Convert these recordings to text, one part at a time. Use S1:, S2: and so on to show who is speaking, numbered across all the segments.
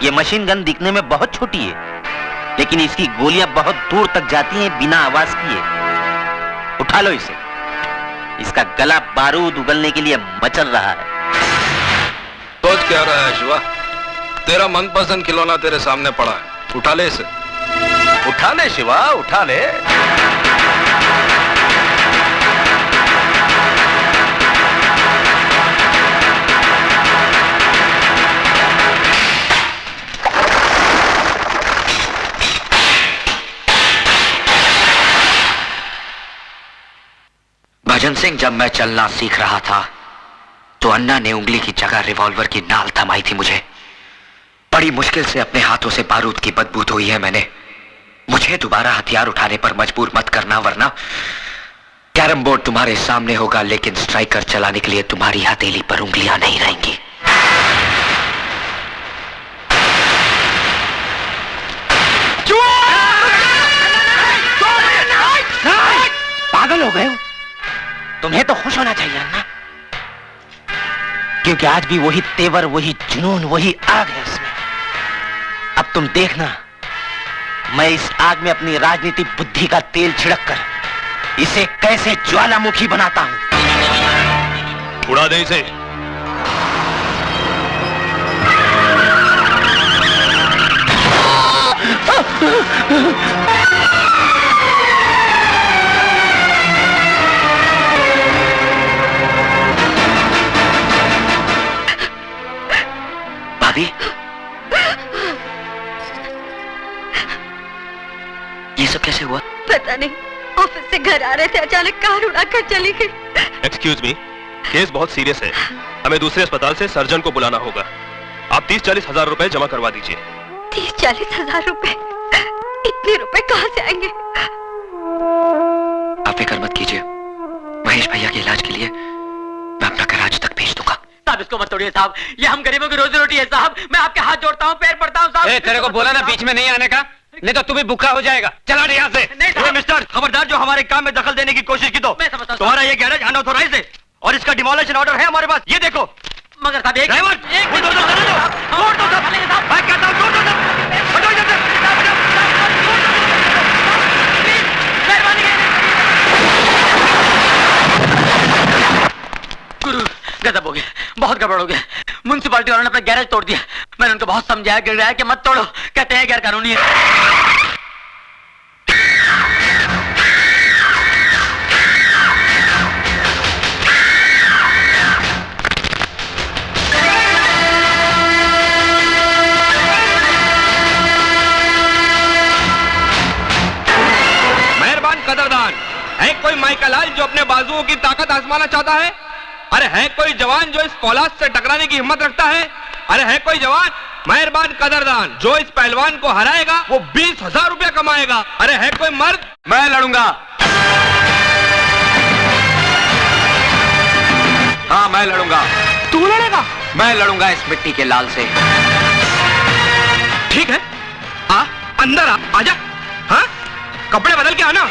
S1: ये machine gun दिखने में बहुत छोटी है, लेकिन इसकी गोलियां बहुत दूर तक जाती हैं बिना आवाज किए। उठा लो इसे, इसका गला बारूद उगलने के लिए मचल रहा है।
S2: सोच क्या रहा है शिवा? तेरा मनपसंद खिलौना तेरे सामने पड़ा है, उठा ले इसे।
S3: उठा ले शिवा, उठा ले।
S4: भजन सिंह, जब मैं चलना सीख रहा था तो अन्ना ने उंगली की जगह रिवॉल्वर की नाल थमाई थी मुझे। बड़ी मुश्किल से अपने हाथों से बारूद की बदबू धोई है मैंने। मुझे दोबारा हथियार उठाने पर मजबूर मत करना, वरना कैरम बोर्ड तुम्हारे सामने होगा, लेकिन स्ट्राइकर चलाने के लिए तुम्हारी हथेली पर उंगलियां नहीं रहेंगी।
S1: पागल हो गए हो? तुम्हें तो खुश होना चाहिए ना, क्योंकि आज भी वही तेवर, वही जुनून, वही आग है उसमें। अब तुम देखना, मैं इस आग में अपनी राजनीतिक बुद्धि का तेल छिड़ककर इसे कैसे ज्वालामुखी बनाता हूं।
S3: उड़ा दे इसे।
S4: भाभी, ये सब कैसे हुआ?
S5: पता नहीं, ऑफिस से घर आ रहे थे, अचानक कार उड़ाकर चली गई।
S3: एक्सक्यूज मी, केस बहुत सीरियस है, हमें दूसरे अस्पताल से सर्जन को बुलाना होगा। आप 30-40 हजार रुपए जमा करवा दीजिए।
S5: 30-40 हजार रुपए? इतने रुपए कहाँ से आएंगे?
S4: आप फिक्र मत कीजिए, महेश भैया के इलाज के लिए मैं अपना कराज तक भेज दूंगा।
S6: साहब इसको मत तोड़िए साहब, ये हम गरीबों की रोजी रोटी है साहब। मैं आपके हाथ जोड़ता हूँ, पैर पड़ता हूँ साहब।
S7: तेरे को बोला ना बीच में नहीं आने का, नहीं तो तू भी भूखा हो जाएगा। चला यहाँ से।
S6: नहीं
S7: मिस्टर, खबरदार जो हमारे काम में दखल देने की कोशिश की तो
S6: मैं समझता हूँ।
S7: तुम्हारा ये गैरेज अनऑथोराइज्ड है और इसका डिमोलिशन ऑर्डर है हमारे पास। ये देखो।
S6: मगर साहब एक
S7: ड्राइवर, तोड़ दो सब। मैं कहता हूँ तोड़ दो सब। हटो इधर से।
S6: गुरु, गजब हो गया, बहुत गड़बड़ हो गया। म्युनिसिपालिटी वालों ने अपना गैरेज तोड़ दिया। मैंने उनको बहुत समझाया, गिराया कि मत तोड़ो, कहते हैं गैर कानूनी है।
S7: कदरदान है कोई माइकलाल जो अपने बाजुओं की ताकत आजमाना चाहता है? अरे है कोई जवान जो इस फौलाद से टकराने की हिम्मत रखता है? अरे है कोई जवान मेहरबान कदरदान जो इस पहलवान को हराएगा वो 20,000 रुपया कमाएगा? अरे है कोई मर्द? मैं लड़ूंगा। हाँ मैं लड़ूंगा।
S6: तू लड़ेगा?
S4: मैं लड़ूंगा इस मिट्टी के लाल से।
S7: ठीक है, आ अंदर आ, आजा। हाँ कपड़े बदल के आना।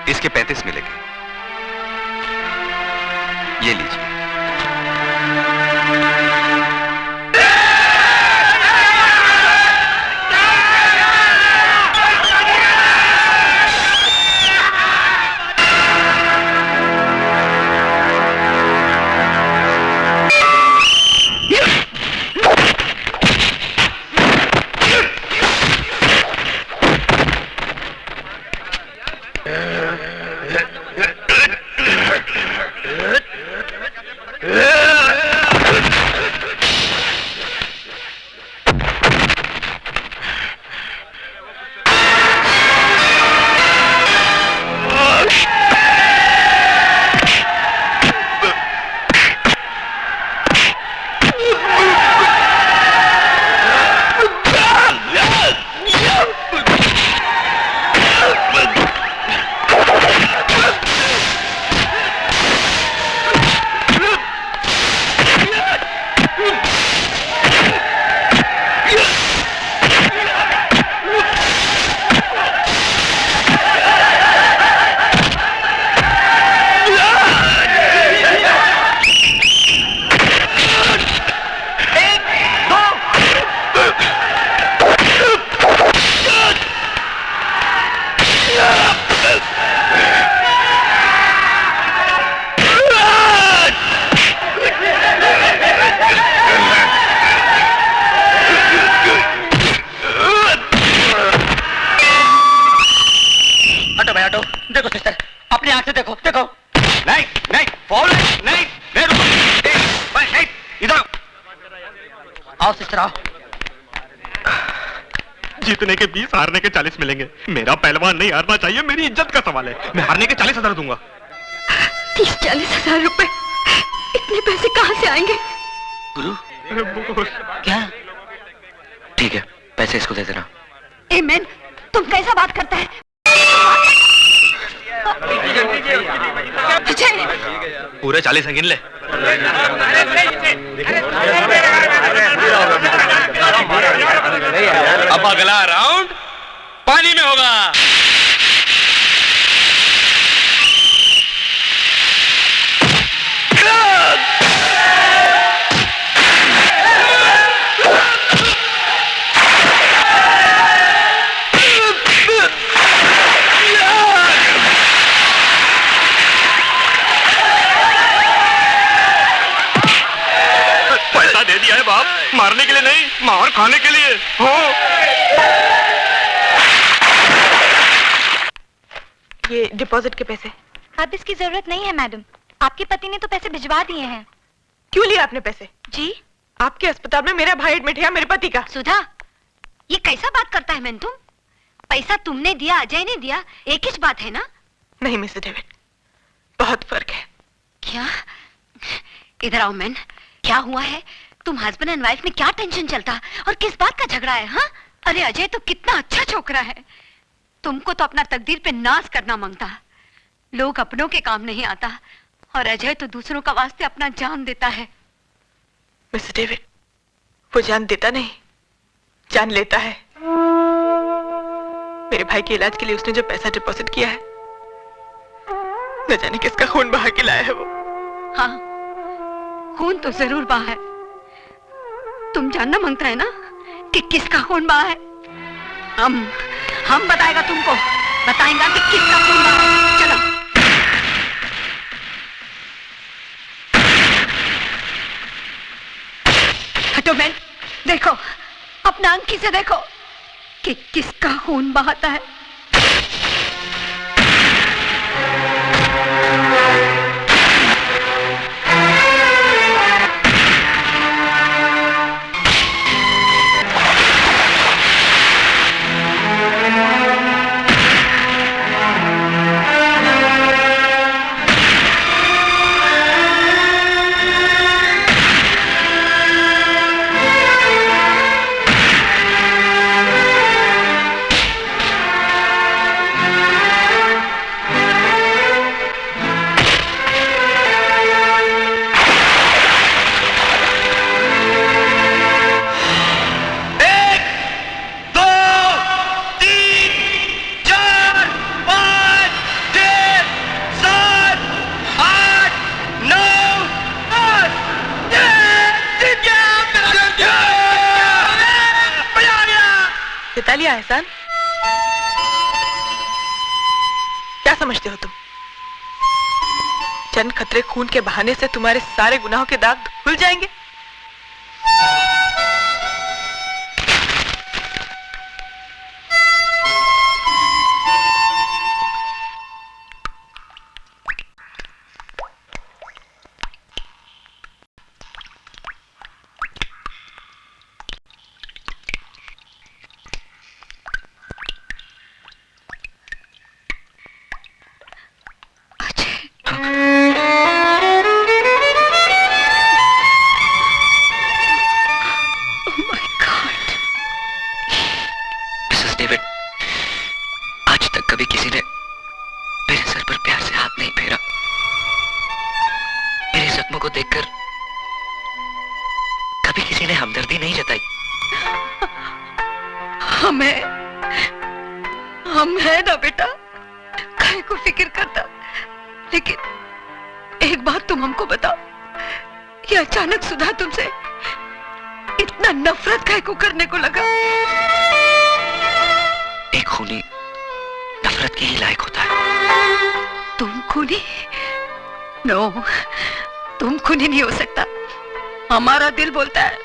S3: इसके 35 मिलेंगे, ये लीजिए। जीतने के 20, हारने के 40 मिलेंगे। मेरा पहलवान नहीं हारना चाहिए, मेरी इज्जत का सवाल है। मैं हारने के 40,000 दूंगा।
S5: 30-40 हजार रुपए, इतने पैसे कहाँ से आएंगे?
S6: गुरु
S3: बोस,
S6: क्या?
S4: ठीक है, पैसे इसको दे देना।
S5: ए मैन, तुम कैसा बात करता है? अजय,
S3: पूरे 40 गिन ले।
S7: अब अगला राउंड पानी में होगा।
S3: पैसा दे दिया है बाप, मारने के लिए नहीं, मार खाने के लिए। हो
S8: ये डिपॉजिट के पैसे।
S5: अब इसकी जरूरत नहीं है मैडम, आपके पति ने तो पैसे भिजवा दिए हैं।
S8: क्यों लिया आपने पैसे?
S5: जी?
S8: आपके अस्पताल में मेरा भाई एडमिट है, मेरे पति का।
S5: सुधा, ये कैसा बात करता है मैन तुम? पैसा तुमने दिया, अजय ने दिया, एक ही बात है ना?
S8: नहीं मिस्टर डेविड, बहुत फर्क है।
S5: क्या? इधर आओ मैन, क्या हुआ है? तुम हस्बैंड एंड वाइफ में क्या टेंशन चलता और किस बात का झगड़ा है? हाँ, अरे अजय तो कितना अच्छा छोकरा है, तुमको तो अपना तकदीर पे नाज करना मांगता। लोग अपनों के काम नहीं आता और अजय तो दूसरों का वास्ते अपना जान देता है।
S8: मिस्टर डेविड, वो जान देता नहीं, जान लेता है। मेरे भाई के इलाज के लिए उसने जो पैसा डिपॉजिट किया है, न जाने किसका खून बहा के लाया है वो।
S5: हाँ, खून तो जरूर बहा है। तुम जानना मांगता है ना कि किसका खून बहा है? हम बताएगा तुमको, बताएगा कि किसका खून बहा है। चलो। हटो मैन, देखो अपना आंखी से देखो कि किसका खून बहाता है।
S8: जिता लिया एहसान। क्या समझते हो तुम? चंद खतरे खून के बहाने से तुम्हारे सारे गुनाहों के दाग धुल जाएंगे?
S4: को देखकर कभी किसी ने हमदर्दी नहीं जताई। हम है ना बेटा, काहे को फिक्र करता। लेकिन एक बात तुम हमको बताओ, ये अचानक सुधा तुमसे इतना नफरत काहे को करने को लगा? एक खूनी नफरत के ही लायक होता है। तुम खूनी? नो, तुम खूनी नहीं हो सकता। हमारा दिल बोलता है।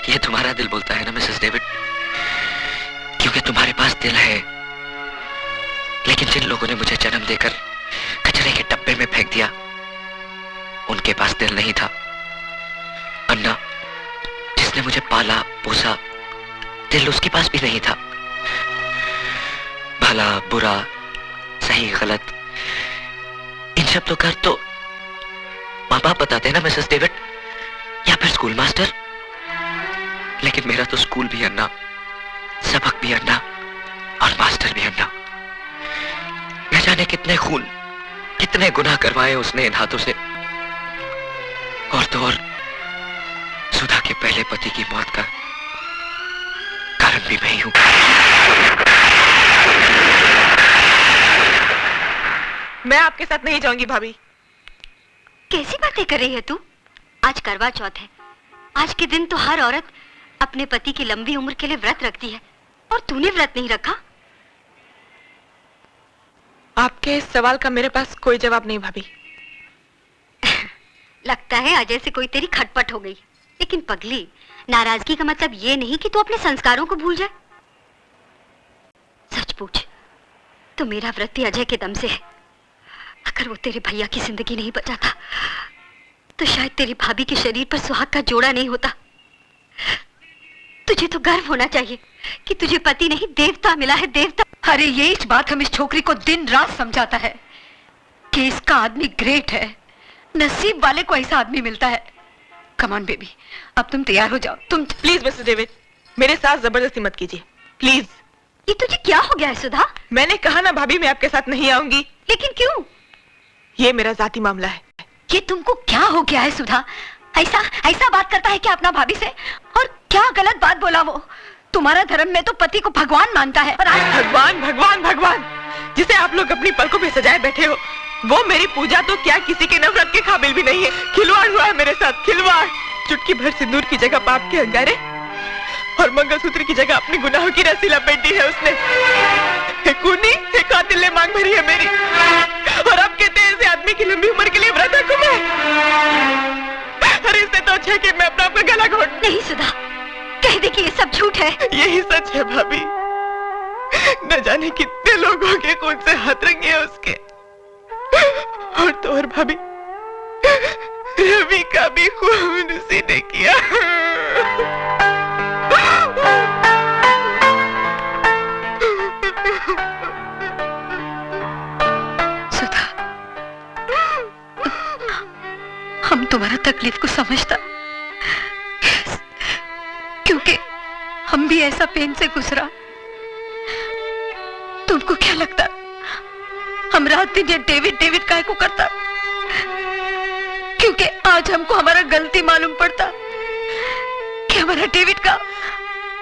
S4: ये तुम्हारा दिल बोलता है ना मिसेस डेविड, क्योंकि तुम्हारे पास दिल है। लेकिन जिन लोगों ने मुझे जन्म देकर कचरे के डब्बे में फेंक दिया, उनके पास दिल नहीं था। अन्ना, जिसने मुझे पाला पोसा, दिल उसके पास भी नहीं था। भला बुरा, सही गलत, इन शब्दों का अर्थ तो माँ बाप बताते हैं ना मिसेस डेविड, या फिर स्कूल मास्टर। लेकिन मेरा तो स्कूल भी अन्ना, सबक भी अन्ना और मास्टर भी अन्ना। न जाने कितने खून, कितने गुनाह करवाए उसने इन हाथों से। और तो और सुधा के पहले पति की मौत का कारण भी मैं ही हूं।
S8: मैं आपके साथ नहीं जाऊंगी भाभी।
S5: कैसी बातें कर रही है तू? आज करवा चौथ है। आज के दिन तो हर औरत अपने पति की लंबी उम्र के लिए व्रत रखती है, और तूने व्रत नहीं रखा।
S8: आपके इस सवाल का मेरे पास कोई जवाब नहीं भाभी।
S5: लगता है अजय से कोई तेरी खटपट हो गई। लेकिन पगली, नाराजगी का मतलब ये नहीं कि तू अपने संस्कारों को भूल जाए। सच पूछ, तो मेरा व्रत भी अजय के दम से है। अगर वो तेरे भैया की जिंदगी नहीं बचाता तो शायद तेरी भाभी के शरीर पर सुहाग का जोड़ा नहीं होता। तुझे तो गर्व होना चाहिए कि तुझे पति नहीं देवता मिला है, देवता।
S9: अरे ये इस बात हम इस छोकरी को दिन रात समझाता है कि इसका आदमी ग्रेट है, नसीब वाले को ऐसा आदमी मिलता है। कम ऑन बेबी, अब तुम तैयार हो जाओ। तुम
S8: प्लीज मिस्टर डेविड, मेरे साथ जबरदस्ती मत कीजिए प्लीज।
S5: ये तुझे क्या हो गया है सुधा?
S8: मैंने कहा ना भाभी, मैं आपके साथ नहीं आऊंगी।
S5: लेकिन क्यों?
S8: ये मेरा जाती मामला है।
S9: ये तुमको क्या हो गया है सुधा? ऐसा ऐसा बात करता है क्या अपना भाभी से? और क्या गलत बात बोला वो? तुम्हारा धर्म में तो पति को भगवान मानता है, और आज
S8: भगवान भगवान भगवान जिसे आप लोग अपनी पलकों पे सजाए बैठे हो, वो मेरी पूजा तो क्या किसी के नफरत के काबिल भी नहीं है। खिलवाड़ हुआ है मेरे साथ, खिलवाड़। चुटकी भर सिंदूर की जगह पाप के अंगारे और मंगलसूत्र की जगह अपने गुनाहों की रस्सी लपेट दी है उसने। एक खूनी, एक कातिल ने मांग भरी है मेरी, और अब कहते हैं ऐसे आदमी की लंबी उम्र के लिए व्रत रखूं मैं। अरे इससे तो अच्छा है कि मैं अपना आपका गला घोट।
S5: नहीं सुधा, कह दे कि ये सब झूठ है।
S8: यही सच है भाभी। न जाने कितने लोगों के खून से हाथ रंगे हैं उसके। और तो और भाभी, रवि का भी खून उसी ने किया।
S9: सुधा, हम तुम्हारा तकलीफ को समझता, क्योंकि हम भी ऐसा पेन से गुजरा। तुमको क्या लगता हम रात दिन ये डेविड डेविड काहे को करता? क्योंकि आज हमको हमारा गलती मालूम पड़ता कि हमारा डेविड का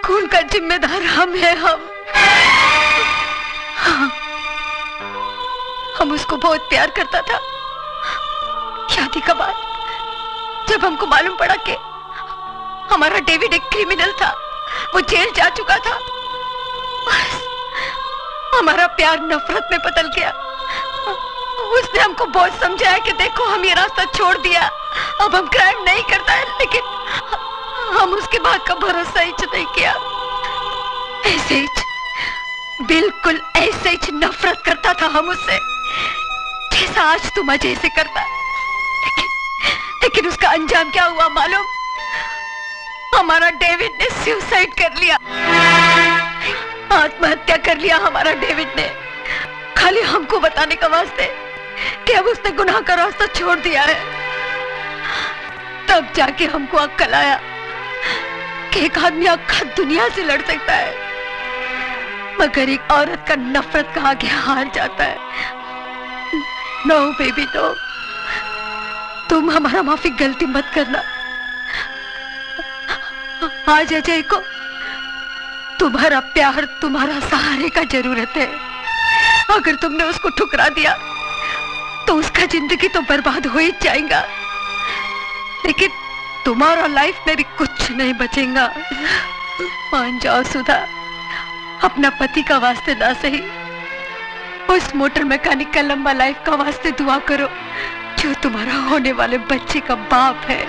S9: खून का जिम्मेदार हम है। हम उसको बहुत प्यार करता था। शादी का बाद जब हमको मालूम पड़ा कि हमारा डेविड एक क्रिमिनल था, वो जेल जा चुका था, बस हमारा प्यार नफरत में बदल गया। उसने हमको बहुत समझाया कि देखो हम ये रास्ता छोड़ दिया, अब हम क्राइम नहीं करता है, लेकिन हम उसके बाद का भरोसा ही नहीं किया। ऐसे ही, बिल्कुल ऐसे ही नफरत करता था हम उससे, जैसा आज तुम अजय से करता। लेकिन उसका अंजाम क्या हुआ मालूम? हमारा डेविड ने सुसाइड कर लिया, आत्महत्या कर लिया हमारा डेविड ने, खाली हमको बताने का वास्ते कि अब उसने गुनाह का रास्ता छोड़ दिया है। तब जाके हमको अक्ल आया कि एक आदमी आखिर दुनिया से लड़ सकता है, मगर एक औरत का नफरत का आगे हार जाता है। नो बेबी नो, तुम हमारा माफी गलती मत करना। आज अजय को तुम्हारा प्यार, तुम्हारा सहारे का जरूरत है। अगर तुमने उसको ठुकरा दिया तो उसका जिंदगी तो बर्बाद हो ही जाएगा, लेकिन तुम्हारा लाइफ में भी कुछ नहीं बचेगा। मान जाओ सुधा, अपना पति का वास्ते ना सही, उस मोटर मैकेनिक का लंबा लाइफ का वास्ते दुआ करो जो तुम्हारा होने वाले बच्चे का बाप है।